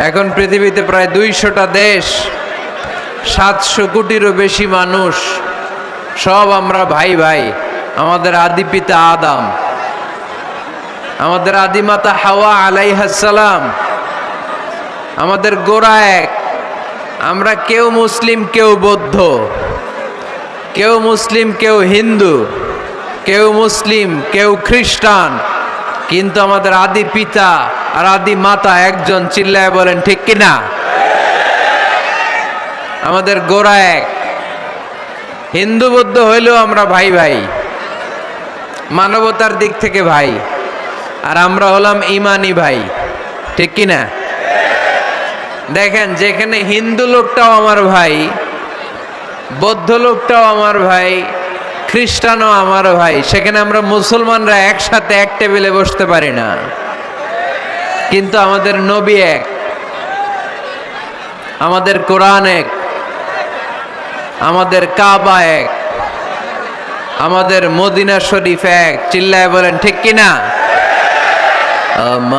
এখন পৃথিবীতে প্রায় 200টা দেশ, 700 কোটিরও বেশি মানুষ, সব আমরা ভাই ভাই। আমাদের আদি পিতা আদম, আমাদের আদিমাতা হাওয়া আলাইহিস সালাম, আমাদের গোড়া এক। আমরা কেউ মুসলিম, কেউ বৌদ্ধ, কেউ মুসলিম, কেউ হিন্দু, কেউ মুসলিম, কেউ খ্রিস্টান, কিন্তু আমাদের আদি পিতা আর আদি মাতা একজন। চিল্লায় বলেন ঠিক কিনা? আমাদের গোড়া এক। হিন্দু বৌদ্ধ হইলেও আমরা ভাই ভাই, মানবতার দিক থেকে ভাই। আর আমরা হলাম ইমানি ভাই, ঠিক কিনা? দেখেন, যেখানে হিন্দু লোকটাও আমার ভাই, বৌদ্ধ লোকটাও আমার ভাই, খ্রিস্টানও আমার ভাই, সেখানে আমরা মুসলমানরা একসাথে এক টেবিলে বসতে পারি না। কিন্তু আমাদের নবী এক, আমাদের কোরআন এক, আমাদের কাবা এক, আমাদের মদিনা শরীফ এক। চিল্লায় বলেন ঠিক কিনা?